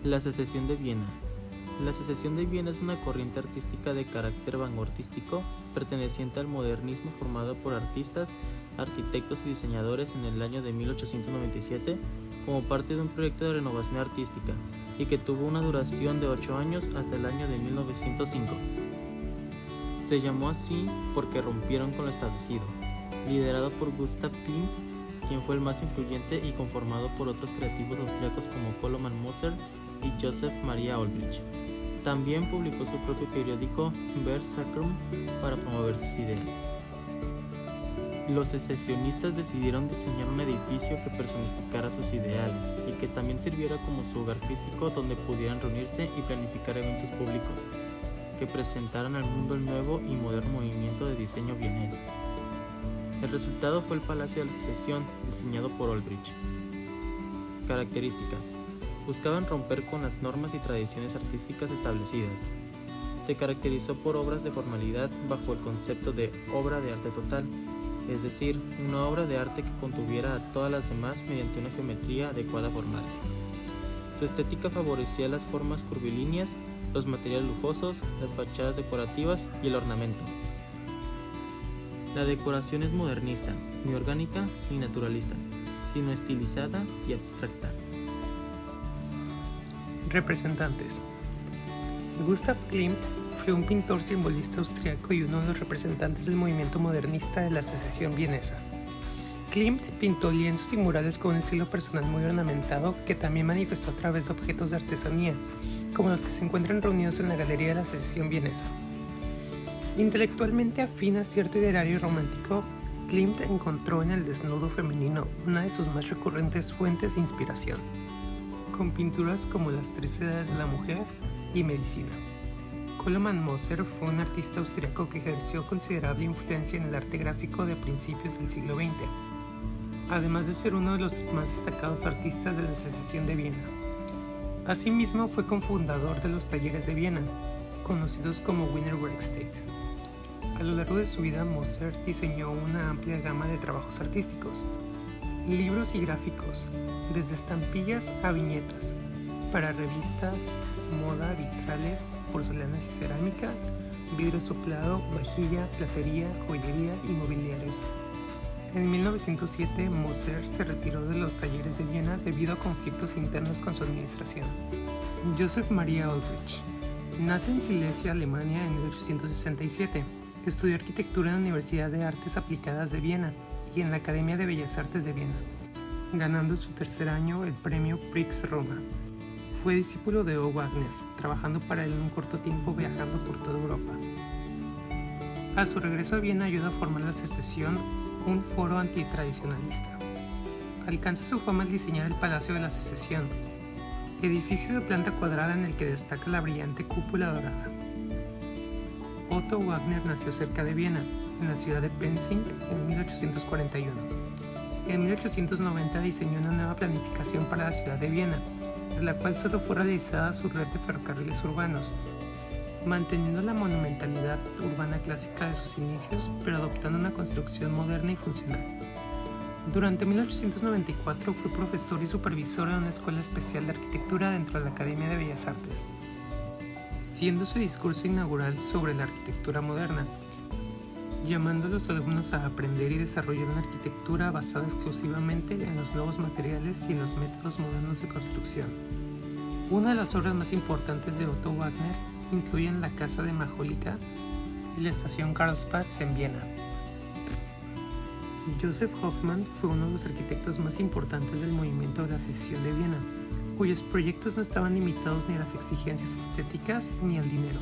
La Secesión de Viena. La Secesión de Viena es una corriente artística de carácter vanguardístico perteneciente al modernismo formado por artistas, arquitectos y diseñadores en el año de 1897 como parte de un proyecto de renovación artística y que tuvo una duración de 8 años hasta el año de 1905. Se llamó así porque rompieron con lo establecido, liderado por Gustav Klimt, quien fue el más influyente y conformado por otros creativos austriacos como Koloman Moser y Joseph Maria Olbrich. También publicó su propio periódico Ver Sacrum para promover sus ideas. Los secesionistas decidieron diseñar un edificio que personificara sus ideales y que también sirviera como su hogar físico donde pudieran reunirse y planificar eventos públicos que presentaran al mundo el nuevo y moderno movimiento de diseño vienés. El resultado fue el Palacio de la Secesión, diseñado por Olbrich. Características: buscaban romper con las normas y tradiciones artísticas establecidas. Se caracterizó por obras de formalidad bajo el concepto de obra de arte total, es decir, una obra de arte que contuviera a todas las demás mediante una geometría adecuada formal. Su estética favorecía las formas curvilíneas, los materiales lujosos, las fachadas decorativas y el ornamento. La decoración es modernista, ni orgánica ni naturalista, sino estilizada y abstracta. Representantes. Gustav Klimt fue un pintor simbolista austriaco y uno de los representantes del movimiento modernista de la Secesión vienesa. Klimt pintó lienzos y murales con un estilo personal muy ornamentado que también manifestó a través de objetos de artesanía, como los que se encuentran reunidos en la Galería de la Secesión vienesa. Intelectualmente afín a cierto ideario romántico, Klimt encontró en el desnudo femenino una de sus más recurrentes fuentes de inspiración, con pinturas como Las 3 edades de la mujer y Medicina. Koloman Moser fue un artista austriaco que ejerció considerable influencia en el arte gráfico de principios del siglo XX, además de ser uno de los más destacados artistas de la Secesión de Viena. Asimismo, fue cofundador de los Talleres de Viena, conocidos como Wiener Werkstätte. A lo largo de su vida, Moser diseñó una amplia gama de trabajos artísticos, libros y gráficos, desde estampillas a viñetas, para revistas, moda, vitrales, porcelanas y cerámicas, vidrio soplado, vajilla, platería, joyería y mobiliarios. En 1907, Moser se retiró de los Talleres de Viena debido a conflictos internos con su administración. Joseph Maria Olbrich nace en Silesia, Alemania, en 1867. Estudió arquitectura en la Universidad de Artes Aplicadas de Viena y en la Academia de Bellas Artes de Viena, ganando en su tercer año el premio Prix Roma. Fue discípulo de O. Wagner, trabajando para él en un corto tiempo viajando por toda Europa. A su regreso a Viena ayudó a formar la Secesión, un foro antitradicionalista. Alcanza su fama al diseñar el Palacio de la Secesión, edificio de planta cuadrada en el que destaca la brillante cúpula dorada. Otto Wagner nació cerca de Viena, en la ciudad de Penzing, en 1841. En 1890 diseñó una nueva planificación para la ciudad de Viena, de la cual solo fue realizada su red de ferrocarriles urbanos, manteniendo la monumentalidad urbana clásica de sus inicios, pero adoptando una construcción moderna y funcional. Durante 1894 fue profesor y supervisor en una escuela especial de arquitectura dentro de la Academia de Bellas Artes, siendo su discurso inaugural sobre la arquitectura moderna, llamando a los alumnos a aprender y desarrollar una arquitectura basada exclusivamente en los nuevos materiales y en los métodos modernos de construcción. Una de las obras más importantes de Otto Wagner incluyen la Casa de Majolica y la estación Karlsplatz en Viena. Joseph Hoffmann fue uno de los arquitectos más importantes del movimiento de la Secesión de Viena, cuyos proyectos no estaban limitados ni a las exigencias estéticas ni al dinero.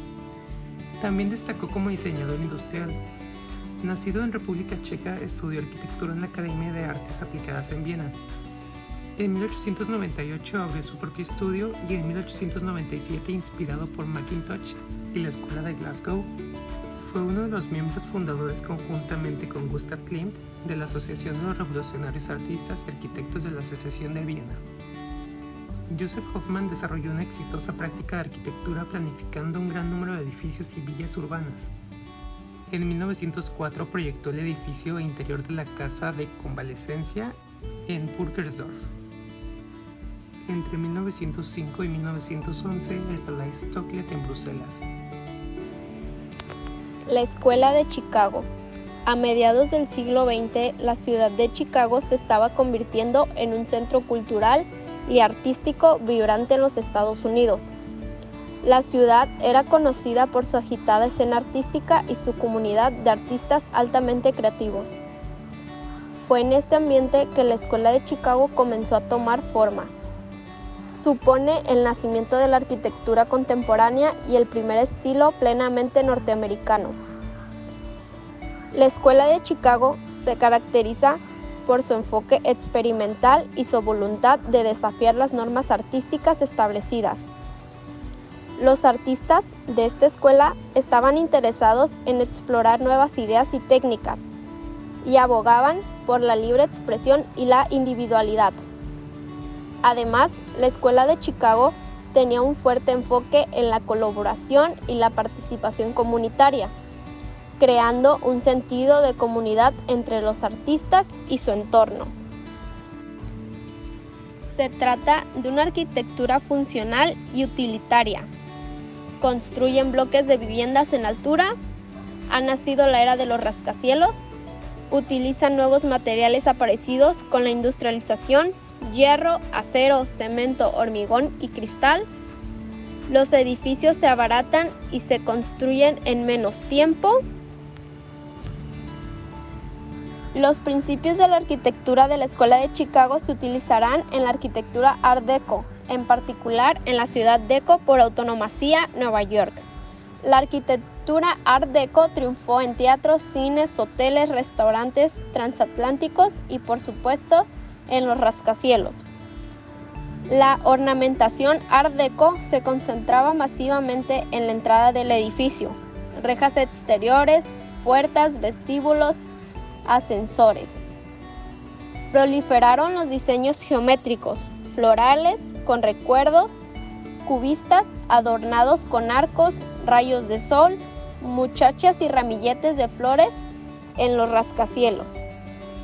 También destacó como diseñador industrial. Nacido en República Checa, estudió arquitectura en la Academia de Artes Aplicadas en Viena. En 1898 abrió su propio estudio y en 1897, inspirado por Mackintosh y la Escuela de Glasgow, fue uno de los miembros fundadores conjuntamente con Gustav Klimt de la Asociación de los Revolucionarios Artistas y Arquitectos de la Secesión de Viena. Joseph Hoffmann desarrolló una exitosa práctica de arquitectura planificando un gran número de edificios y villas urbanas. En 1904 proyectó el edificio interior de la Casa de Convalecencia en Burgersdorf. Entre 1905 y 1911, el Palais Stocklet en Bruselas. La Escuela de Chicago. A mediados del siglo XX, la ciudad de Chicago se estaba convirtiendo en un centro cultural y artístico vibrante en los Estados Unidos. La ciudad era conocida por su agitada escena artística y su comunidad de artistas altamente creativos. Fue en este ambiente que la Escuela de Chicago comenzó a tomar forma. Supone el nacimiento de la arquitectura contemporánea y el primer estilo plenamente norteamericano. La Escuela de Chicago se caracteriza por su enfoque experimental y su voluntad de desafiar las normas artísticas establecidas. Los artistas de esta escuela estaban interesados en explorar nuevas ideas y técnicas y abogaban por la libre expresión y la individualidad. Además, la Escuela de Chicago tenía un fuerte enfoque en la colaboración y la participación comunitaria, creando un sentido de comunidad entre los artistas y su entorno. Se trata de una arquitectura funcional y utilitaria. Construyen bloques de viviendas en altura, ha nacido la era de los rascacielos, utilizan nuevos materiales aparecidos con la industrialización, hierro, acero, cemento, hormigón y cristal. Los edificios se abaratan y se construyen en menos tiempo. Los principios de la arquitectura de la Escuela de Chicago se utilizarán en la arquitectura Art Deco, en particular en la Ciudad Deco por antonomasia, Nueva York. La arquitectura Art Deco triunfó en teatros, cines, hoteles, restaurantes transatlánticos y, por supuesto, en los rascacielos. La ornamentación Art Deco se concentraba masivamente en la entrada del edificio, rejas exteriores, puertas, vestíbulos, ascensores. Proliferaron los diseños geométricos, florales, con recuerdos, cubistas, adornados con arcos, rayos de sol, muchachas y ramilletes de flores en los rascacielos.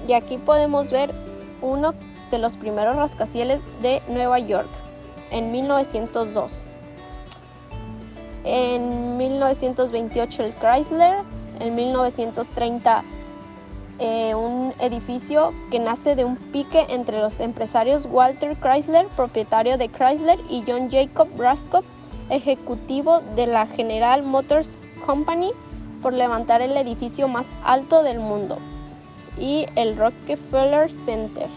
Y aquí podemos ver uno de los primeros rascacielos de Nueva York, en 1902. En 1928 el Chrysler, en 1930 un edificio que nace de un pique entre los empresarios Walter Chrysler, propietario de Chrysler, y John Jacob Brasco, ejecutivo de la General Motors Company, por levantar el edificio más alto del mundo, y el Rockefeller Center.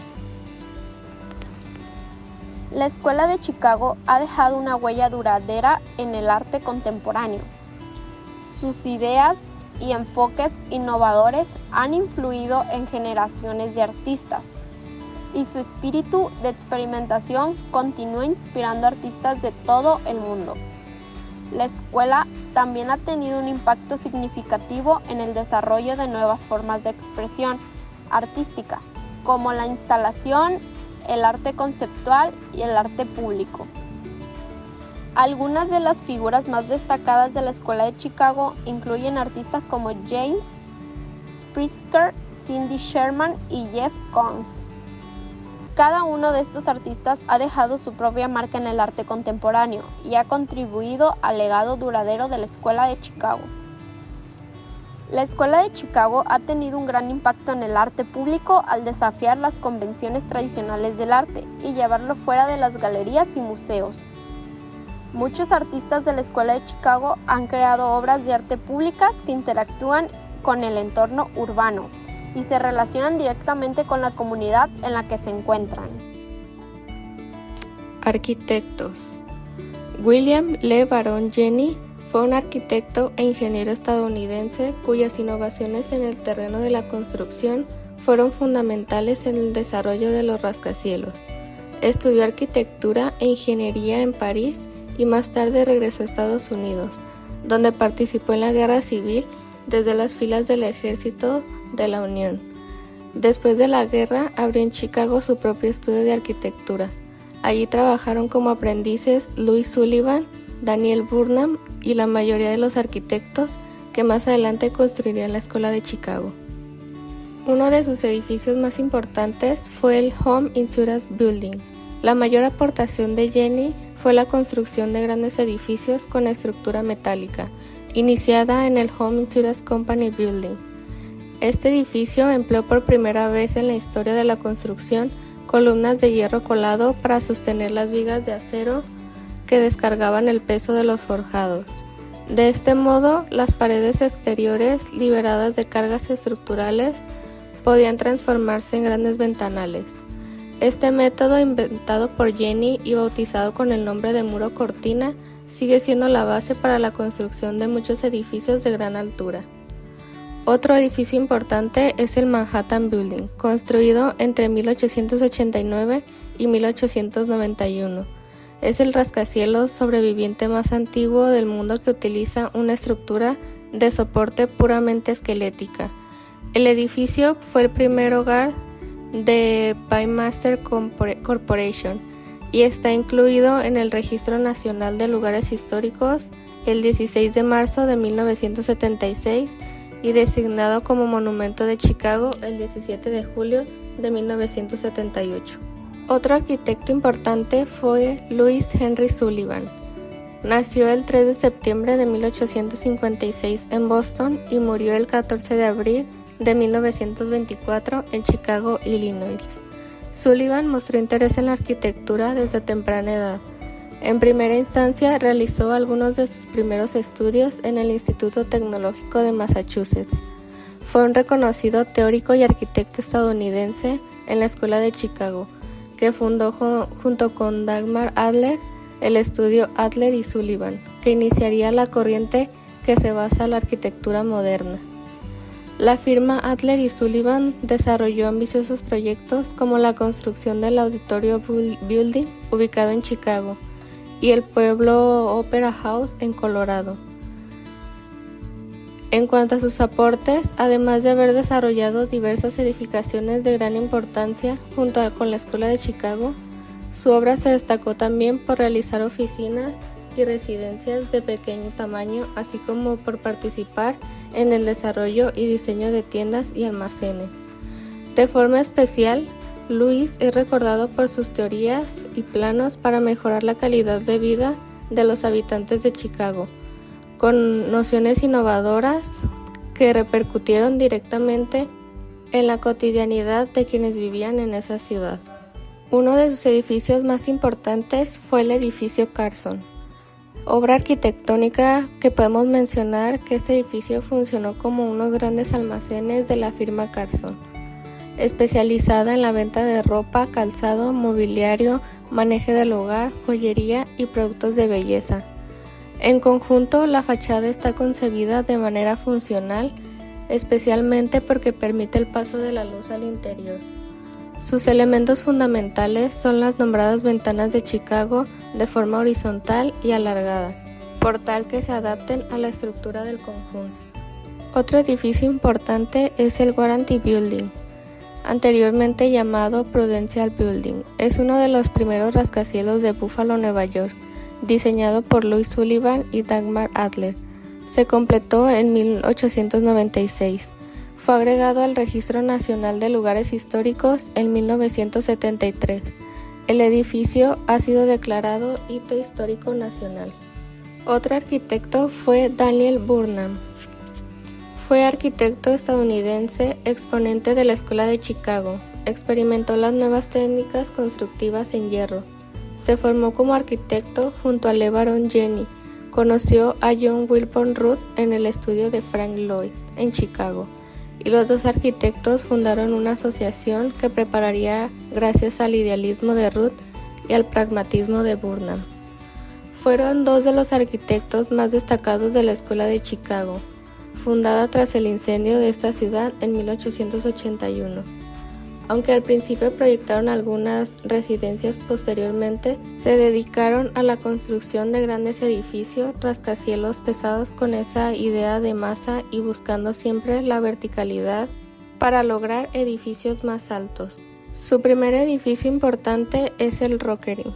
La Escuela de Chicago ha dejado una huella duradera en el arte contemporáneo. Sus ideas y enfoques innovadores han influido en generaciones de artistas, y su espíritu de experimentación continúa inspirando a artistas de todo el mundo. La escuela también ha tenido un impacto significativo en el desarrollo de nuevas formas de expresión artística, como la instalación, el arte conceptual y el arte público. Algunas de las figuras más destacadas de la Escuela de Chicago incluyen artistas como James Pritzker, Cindy Sherman y Jeff Koons. Cada uno de estos artistas ha dejado su propia marca en el arte contemporáneo y ha contribuido al legado duradero de la Escuela de Chicago. La Escuela de Chicago ha tenido un gran impacto en el arte público al desafiar las convenciones tradicionales del arte y llevarlo fuera de las galerías y museos. Muchos artistas de la Escuela de Chicago han creado obras de arte públicas que interactúan con el entorno urbano y se relacionan directamente con la comunidad en la que se encuentran. Arquitectos. William Le Baron Jenney fue un arquitecto e ingeniero estadounidense cuyas innovaciones en el terreno de la construcción fueron fundamentales en el desarrollo de los rascacielos. Estudió arquitectura e ingeniería en París y más tarde regresó a Estados Unidos, donde participó en la Guerra Civil desde las filas del Ejército de la Unión. Después de la guerra, abrió en Chicago su propio estudio de arquitectura. Allí trabajaron como aprendices Louis Sullivan, Daniel Burnham y la mayoría de los arquitectos que más adelante construirían la Escuela de Chicago. Uno de sus edificios más importantes fue el Home Insurance Building, La mayor aportación de Jenny fue la construcción de grandes edificios con estructura metálica, iniciada en el Home Insurance Company Building. Este edificio empleó por primera vez en la historia de la construcción columnas de hierro colado para sostener las vigas de acero que descargaban el peso de los forjados. De este modo, las paredes exteriores, liberadas de cargas estructurales, podían transformarse en grandes ventanales. Este método, inventado por Jenny y bautizado con el nombre de muro cortina, sigue siendo la base para la construcción de muchos edificios de gran altura. Otro edificio importante es el Manhattan Building, construido entre 1889 y 1891. Es el rascacielos sobreviviente más antiguo del mundo que utiliza una estructura de soporte puramente esquelética. El edificio fue el primer hogar de Paymaster Corporation y está incluido en el Registro Nacional de Lugares Históricos el 16 de marzo de 1976 y designado como Monumento de Chicago el 17 de julio de 1978. Otro arquitecto importante fue Louis Henry Sullivan. Nació el 3 de septiembre de 1856 en Boston y murió el 14 de abril de 1924 en Chicago, Illinois. Sullivan mostró interés en la arquitectura desde temprana edad. En primera instancia realizó algunos de sus primeros estudios en el Instituto Tecnológico de Massachusetts. Fue un reconocido teórico y arquitecto estadounidense en la Escuela de Chicago, que fundó junto con Dagmar Adler el estudio Adler y Sullivan, que iniciaría la corriente que se basa en la arquitectura moderna. La firma Adler y Sullivan desarrolló ambiciosos proyectos como la construcción del Auditorio Building, ubicado en Chicago, y el Pueblo Opera House en Colorado. En cuanto a sus aportes, además de haber desarrollado diversas edificaciones de gran importancia junto con la Escuela de Chicago, su obra se destacó también por realizar oficinas y residencias de pequeño tamaño, así como por participar en el desarrollo y diseño de tiendas y almacenes. De forma especial, Louis es recordado por sus teorías y planos para mejorar la calidad de vida de los habitantes de Chicago, con nociones innovadoras que repercutieron directamente en la cotidianidad de quienes vivían en esa ciudad. Uno de sus edificios más importantes fue el edificio Carson, obra arquitectónica que podemos mencionar que este edificio funcionó como unos grandes almacenes de la firma Carson, especializada en la venta de ropa, calzado, mobiliario, manejo del hogar, joyería y productos de belleza. En conjunto, la fachada está concebida de manera funcional, especialmente porque permite el paso de la luz al interior. Sus elementos fundamentales son las nombradas ventanas de Chicago de forma horizontal y alargada, por tal que se adapten a la estructura del conjunto. Otro edificio importante es el Guaranty Building, anteriormente llamado Prudential Building. Es uno de los primeros rascacielos de Buffalo, Nueva York, diseñado por Louis Sullivan y Dagmar Adler. Se completó en 1896. Fue agregado al Registro Nacional de Lugares Históricos en 1973. El edificio ha sido declarado Hito Histórico Nacional. Otro arquitecto fue Daniel Burnham. Fue arquitecto estadounidense, exponente de la Escuela de Chicago. Experimentó las nuevas técnicas constructivas en hierro. Se formó como arquitecto junto a LeBaron Jenny. Conoció a John Wilbur Ruth en el estudio de Frank Lloyd, en Chicago, y los dos arquitectos fundaron una asociación que prepararía gracias al idealismo de Ruth y al pragmatismo de Burnham. Fueron dos de los arquitectos más destacados de la Escuela de Chicago, fundada tras el incendio de esta ciudad en 1881. Aunque al principio proyectaron algunas residencias, posteriormente se dedicaron a la construcción de grandes edificios, rascacielos pesados con esa idea de masa y buscando siempre la verticalidad para lograr edificios más altos. Su primer edificio importante es el Rockery.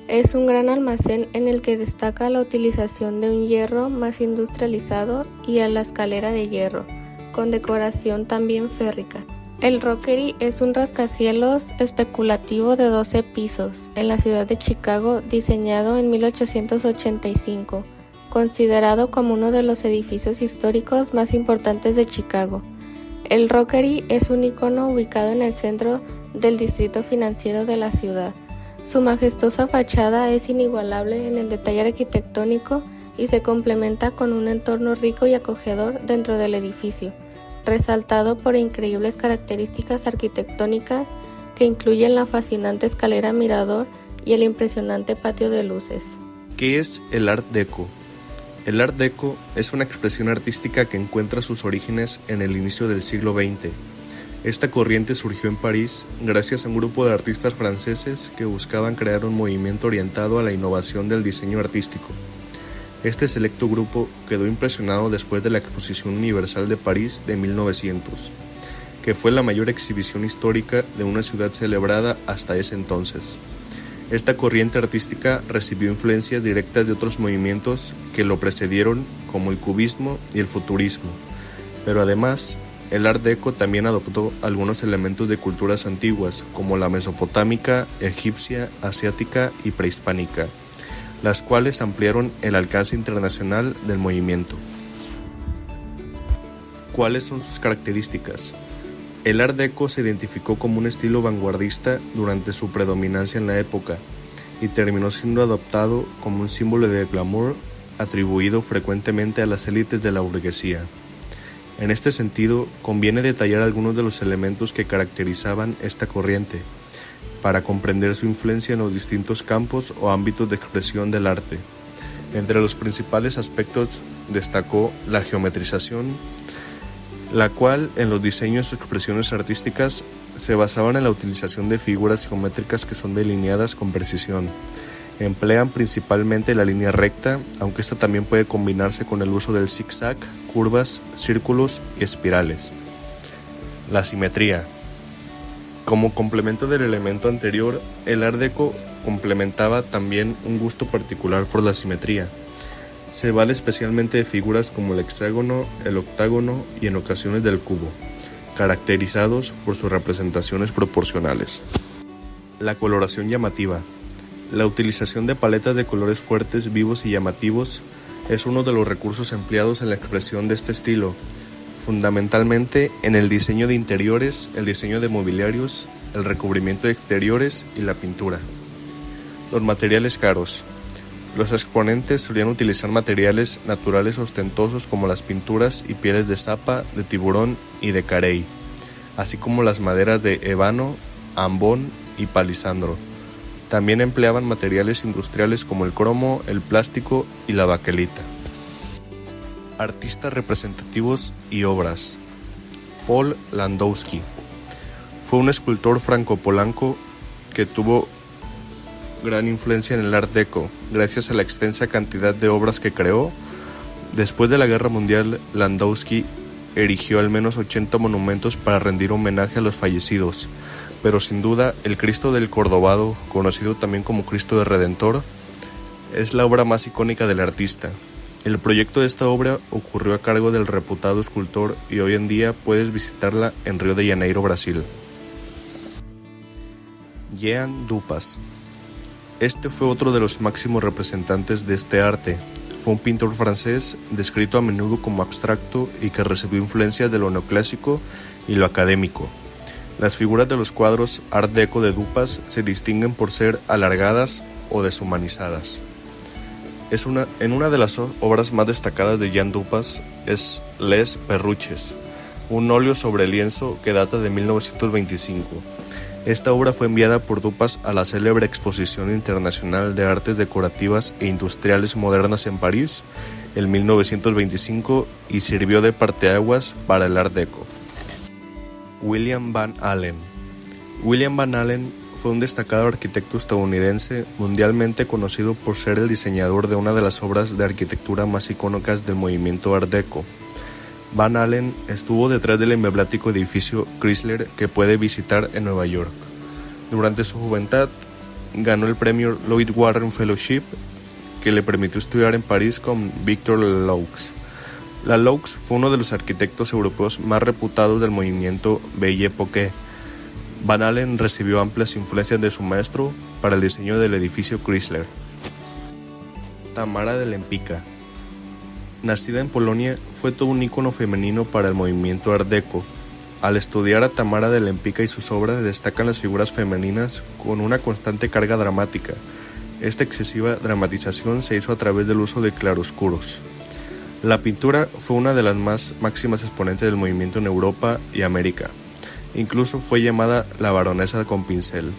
Es un gran almacén en el que destaca la utilización de un hierro más industrializado y a la escalera de hierro, con decoración también férrica. El Rockery es un rascacielos especulativo de 12 pisos en la ciudad de Chicago, diseñado en 1885, considerado como uno de los edificios históricos más importantes de Chicago. El Rockery es un icono ubicado en el centro del distrito financiero de la ciudad. Su majestuosa fachada es inigualable en el detalle arquitectónico y se complementa con un entorno rico y acogedor dentro del edificio, resaltado por increíbles características arquitectónicas que incluyen la fascinante escalera mirador y el impresionante patio de luces. ¿Qué es el Art Deco? El Art Deco es una expresión artística que encuentra sus orígenes en el inicio del siglo XX. Esta corriente surgió en París gracias a un grupo de artistas franceses que buscaban crear un movimiento orientado a la innovación del diseño artístico. Este selecto grupo quedó impresionado después de la Exposición Universal de París de 1900, que fue la mayor exhibición histórica de una ciudad celebrada hasta ese entonces. Esta corriente artística recibió influencias directas de otros movimientos que lo precedieron, como el cubismo y el futurismo, pero además, el Art Deco también adoptó algunos elementos de culturas antiguas, como la mesopotámica, egipcia, asiática y prehispánica, las cuales ampliaron el alcance internacional del movimiento. ¿Cuáles son sus características? El Art Deco se identificó como un estilo vanguardista durante su predominancia en la época y terminó siendo adoptado como un símbolo de glamour atribuido frecuentemente a las élites de la burguesía. En este sentido, conviene detallar algunos de los elementos que caracterizaban esta corriente, para comprender su influencia en los distintos campos o ámbitos de expresión del arte. Entre los principales aspectos destacó la geometrización, la cual en los diseños o expresiones artísticas se basaban en la utilización de figuras geométricas que son delineadas con precisión. Emplean principalmente la línea recta, aunque esta también puede combinarse con el uso del zigzag, curvas, círculos y espirales. La simetría. Como complemento del elemento anterior, el Art Deco complementaba también un gusto particular por la simetría. Se vale especialmente de figuras como el hexágono, el octágono y en ocasiones del cubo, caracterizados por sus representaciones proporcionales. La coloración llamativa. La utilización de paletas de colores fuertes, vivos y llamativos es uno de los recursos empleados en la expresión de este estilo, fundamentalmente en el diseño de interiores, el diseño de mobiliarios, el recubrimiento de exteriores y la pintura. Los materiales caros. Los exponentes solían utilizar materiales naturales ostentosos como las pinturas y pieles de zapa, de tiburón y de carey, así como las maderas de ébano, ambón y palisandro. También empleaban materiales industriales como el cromo, el plástico y la baquelita. Artistas representativos y obras. Paul Landowski fue un escultor franco-polaco que tuvo gran influencia en el Art Deco, gracias a la extensa cantidad de obras que creó. Después de la Guerra Mundial, Landowski erigió al menos 80 monumentos para rendir homenaje a los fallecidos, pero sin duda el Cristo del Cordobado, conocido también como Cristo del Redentor, es la obra más icónica del artista. El proyecto de esta obra ocurrió a cargo del reputado escultor y hoy en día puedes visitarla en Río de Janeiro, Brasil. Jean Dupas. Este fue otro de los máximos representantes de este arte. Fue un pintor francés descrito a menudo como abstracto y que recibió influencias de lo neoclásico y lo académico. Las figuras de los cuadros Art Deco de Dupas se distinguen por ser alargadas o deshumanizadas. En una de las obras más destacadas de Jean Dupas es Les Perruches, un óleo sobre lienzo que data de 1925. Esta obra fue enviada por Dupas a la célebre Exposición Internacional de Artes Decorativas e Industriales Modernas en París en 1925 y sirvió de parteaguas para el Art Deco. William Van Allen. William Van Allen fue un destacado arquitecto estadounidense mundialmente conocido por ser el diseñador de una de las obras de arquitectura más icónicas del movimiento Art Deco. Van Allen estuvo detrás del emblemático edificio Chrysler que puede visitar en Nueva York. Durante su juventud ganó el premio Lloyd Warren Fellowship, que le permitió estudiar en París con Victor Laux. Laloux fue uno de los arquitectos europeos más reputados del movimiento Belle Époque. Van Allen recibió amplias influencias de su maestro para el diseño del edificio Chrysler. Tamara de Lempicka. Nacida en Polonia, fue todo un ícono femenino para el movimiento Art Deco. Al estudiar a Tamara de Lempicka y sus obras, destacan las figuras femeninas con una constante carga dramática. Esta excesiva dramatización se hizo a través del uso de claroscuros. La pintura fue una de las máximas exponentes del movimiento en Europa y América. Incluso fue llamada la baronesa con pincel,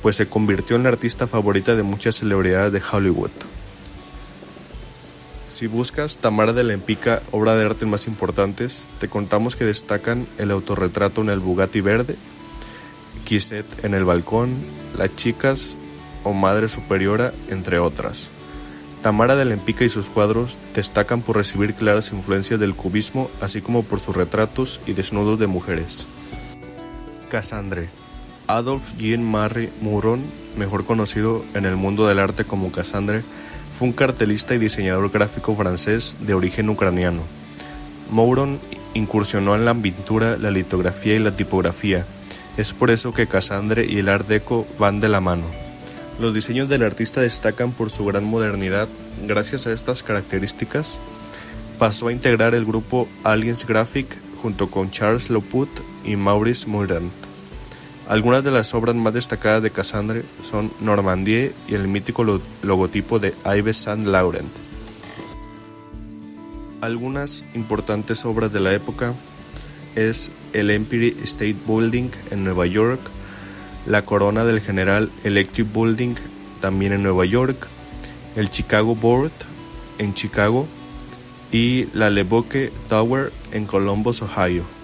pues se convirtió en la artista favorita de muchas celebridades de Hollywood. Si buscas Tamara de Lempicka, obra de arte más importantes, te contamos que destacan el autorretrato en el Bugatti verde, Quisette en el balcón, Las chicas o Madre Superiora, entre otras. Tamara de Lempicka y sus cuadros destacan por recibir claras influencias del cubismo, así como por sus retratos y desnudos de mujeres. Cassandre. Adolphe Jean-Marie Mouron, mejor conocido en el mundo del arte como Cassandre, fue un cartelista y diseñador gráfico francés de origen ucraniano. Mouron incursionó en la pintura, la litografía y la tipografía. Es por eso que Cassandre y el Art Deco van de la mano. Los diseños del artista destacan por su gran modernidad. Gracias a estas características, pasó a integrar el grupo Alliance Graphic junto con Charles Louput y Maurice Murant. Algunas de las obras más destacadas de Cassandre son Normandie y el mítico logotipo de Yves Saint Laurent. Algunas importantes obras de la época es el Empire State Building en Nueva York, la Corona del General Electric Building también en Nueva York, el Chicago Board en Chicago y la Leboke Tower en Columbus, Ohio.